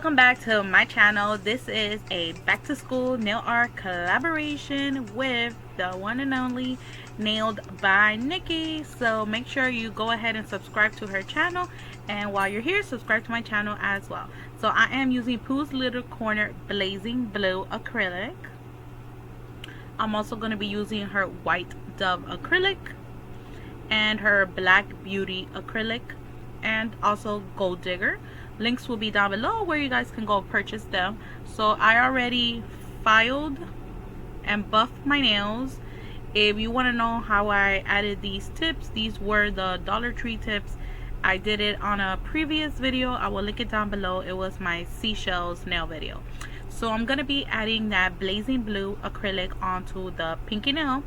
welcome back to my channel. This is a back to school nail art collaboration with the one and only Nailed by Nikki. So make sure you go ahead and subscribe to her channel, and while you're here, subscribe to my channel as well. So I am using PoohsGlitterCorner Blazing Blue acrylic. I'm also going to be using her White Dove acrylic and her Black Beauty acrylic, and also Gold Digger. Links will be down below where you guys can go purchase them. So I already filed and buffed my nails. If you want to know how I added these tips, these were the Dollar Tree tips. I did it on a previous video. I will link it down below. It was my seashells nail video. So I'm going to be adding that blazing blue acrylic onto the pinky nail,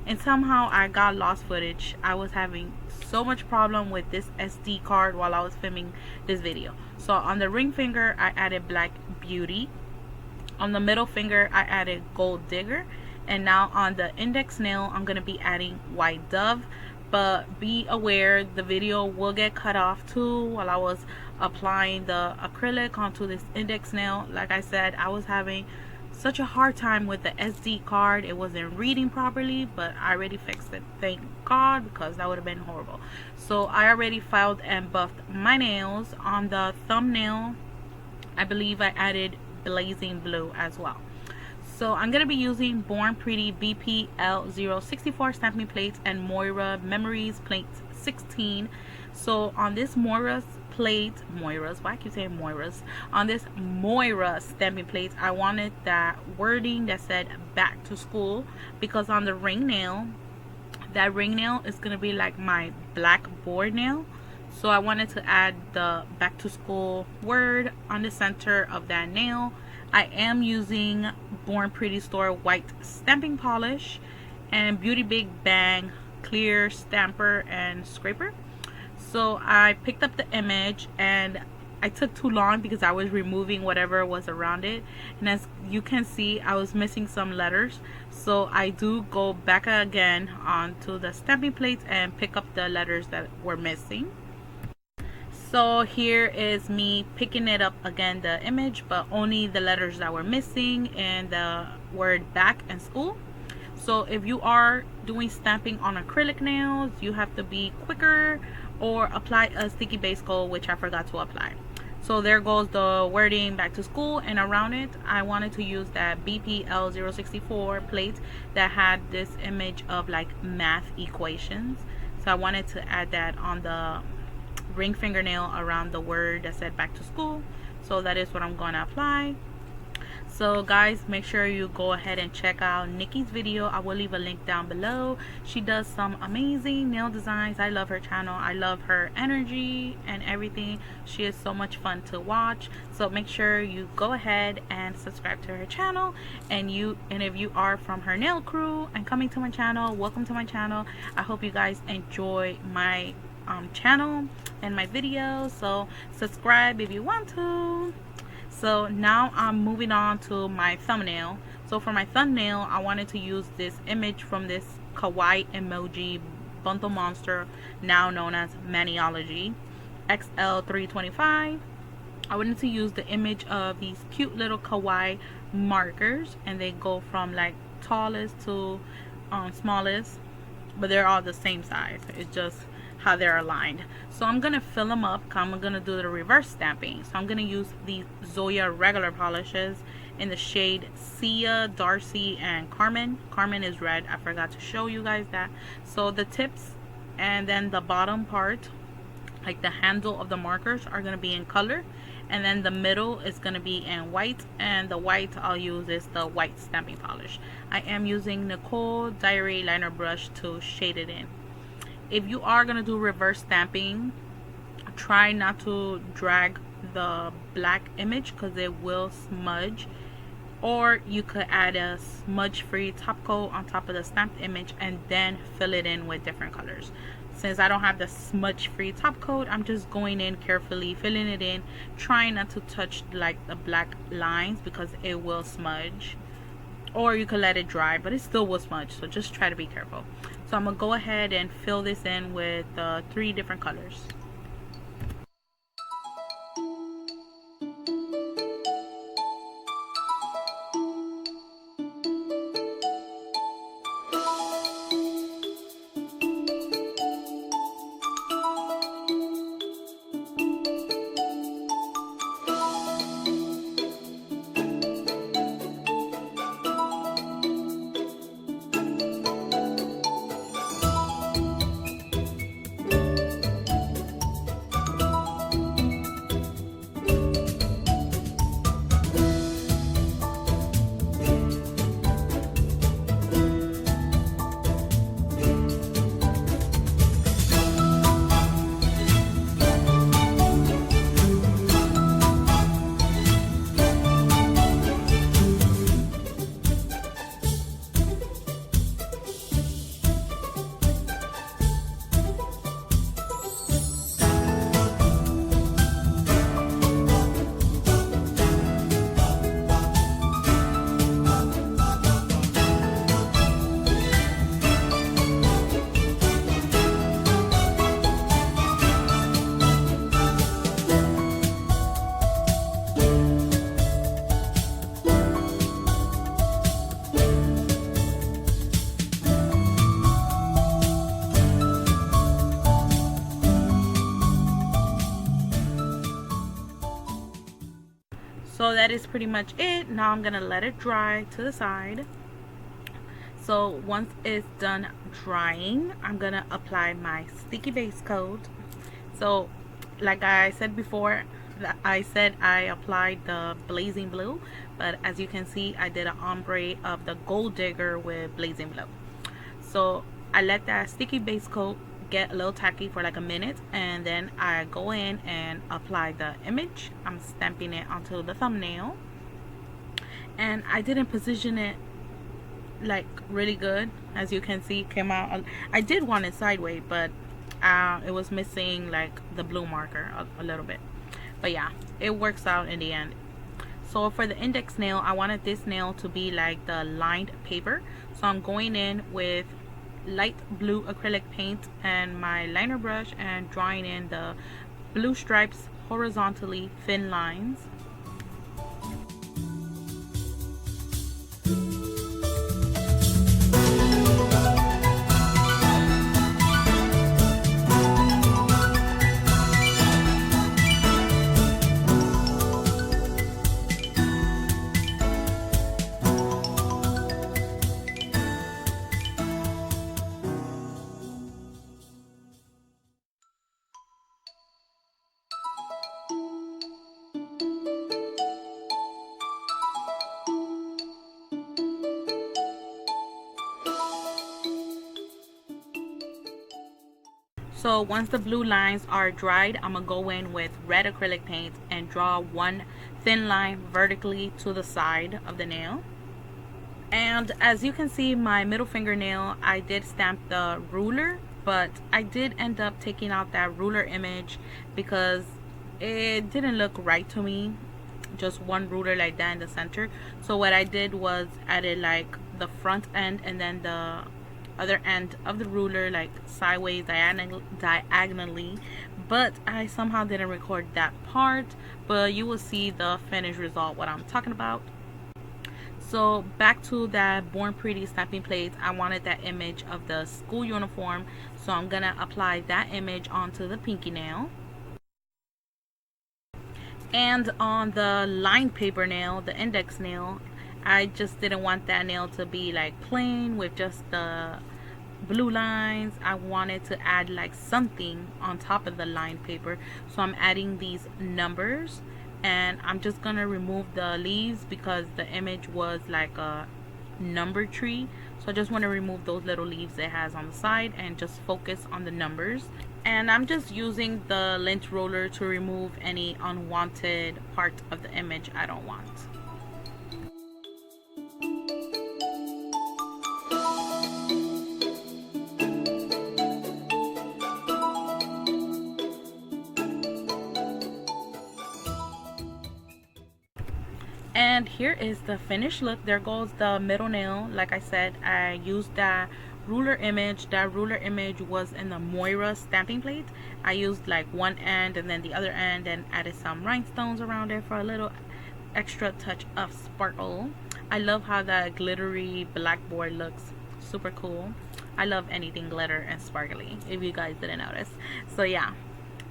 and somehow I got lost footage. I was having so much problem with this SD card while I was filming this video. So on the ring finger I added Black Beauty, on the middle finger I added Gold Digger, and now on the index nail I'm going to be adding White Dove. But be aware, the video will get cut off too while I was applying the acrylic onto this index nail. Like I said, I was having such a hard time with the SD card. It wasn't reading properly, but I already fixed it, thank God, because that would have been horrible. So I already filed and buffed my nails. On the thumbnail I believe I added blazing blue as well. So I'm going to be using Born Pretty BPL-064 stamping plates and Moyra Memories plates 16. So on this Moyra's plate, why I keep saying Moyra's, on this Moyra stamping plate, I wanted that wording that said back to school, because on the ring nail, that ring nail is going to be like my black board nail. So I wanted to add the back to school word on the center of that nail. I am using BornPrettyStore white stamping polish and Beauty Big Bang clear stamper and scraper. So I picked up the image, and I took too long because I was removing whatever was around it, and as you can see I was missing some letters. So I do go back again onto the stamping plates and pick up the letters that were missing. So here is me picking it up again, the image, but only the letters that were missing and the word back and school. So if you are doing stamping on acrylic nails, you have to be quicker or apply a sticky base coat, which I forgot to apply. So there goes the wording back to school, and around it I wanted to use that BPL-064 plate that had this image of like math equations. So I wanted to add that on the ring fingernail around the word that said back to school. So that is what I'm going to apply. So guys, make sure you go ahead and check out Nikki's video. I will leave a link down below. She does some amazing nail designs. I love her channel. I love her energy and everything. She is so much fun to watch. So make sure you go ahead and subscribe to her channel. And if you are from her nail crew and coming to my channel, welcome to my channel. I hope you guys enjoy my channel and my videos. So subscribe if you want to. So now I'm moving on to my thumbnail. So for my thumbnail I wanted to use this image from this Kawaii emoji bundle monster, now known as MAENAILDESIGNS XL325. I wanted to use the image of these cute little kawaii markers, and they go from like tallest to smallest, but they're all the same size. It's just how they're aligned. So I'm gonna fill them up. I'm gonna do the reverse stamping. So I'm gonna use these Zoya regular polishes in the shade Sia, Darcy, and Carmen. Carmen is red. I forgot to show you guys that. So the tips and then the bottom part, like the handle of the markers, are gonna be in color, and then the middle is gonna be in white, and the white I'll use is the white stamping polish. I am using Nicole Diary liner brush to shade it in. If you are going to do reverse stamping, try not to drag the black image because it will smudge, or you could add a smudge free top coat on top of the stamped image and then fill it in with different colors. Since I don't have the smudge free top coat, I'm just going in carefully, filling it in, trying not to touch like the black lines because it will smudge. Or you could let it dry, but it still will smudge, so just try to be careful. So I'm gonna go ahead and fill this in with 3 different colors. that is pretty much it. Now I'm gonna let it dry to the side. So once it's done drying, I'm gonna apply my sticky base coat. So like I said before, I said I applied the blazing blue, but as you can see, I did an ombre of the gold digger with blazing blue. So I let that sticky base coat get a little tacky for like a minute, and then I go in and apply the image. I'm stamping it onto the thumbnail, and I didn't position it like really good. As you can see, came out, I did want it sideways, but it was missing like the blue marker a little bit. But yeah, it works out in the end. So for the index nail, I wanted this nail to be like the lined paper, so I'm going in with light blue acrylic paint and my liner brush and drawing in the blue stripes horizontally, thin lines. So once the blue lines are dried, I'm gonna go in with red acrylic paint and draw one thin line vertically to the side of the nail. And as you can see, my middle fingernail, I did stamp the ruler, but I did end up taking out that ruler image because it didn't look right to me, just one ruler like that in the center. So what I did was added like the front end and then the other end of the ruler like sideways diagonally, but I somehow didn't record that part, but you will see the finished result, what I'm talking about. So back to that Born Pretty stamping plate, I wanted that image of the school uniform, so I'm gonna apply that image onto the pinky nail. And on the lined paper nail, the index nail, I just didn't want that nail to be like plain with just the blue lines. I wanted to add like something on top of the lined paper, so I'm adding these numbers, and I'm just gonna remove the leaves because the image was like a number tree, so I just want to remove those little leaves it has on the side and just focus on the numbers. And I'm just using the lint roller to remove any unwanted part of the image I don't want. And here is the finished look. There goes the middle nail. Like I said, I used that ruler image. That ruler image was in the Moyra stamping plate. I used like one end and then the other end and added some rhinestones around it for a little extra touch of sparkle. I love how that glittery blackboard looks. Super cool. I love anything glitter and sparkly, if you guys didn't notice. So yeah,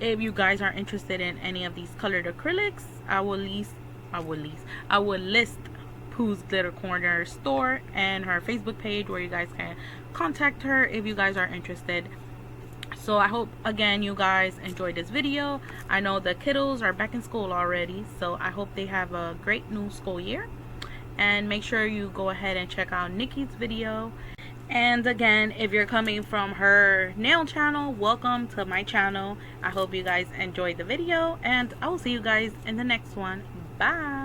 if you guys are interested in any of these colored acrylics, I will list Pooh's Glitter Corner store and her Facebook page where you guys can contact her if you guys are interested. So I hope again you guys enjoyed this video. I know the kiddos are back in school already, so I hope they have a great new school year. And make sure you go ahead and check out Nikki's video. And again, if you're coming from her nail channel, welcome to my channel. I hope you guys enjoyed the video, and I will see you guys in the next one. Bye.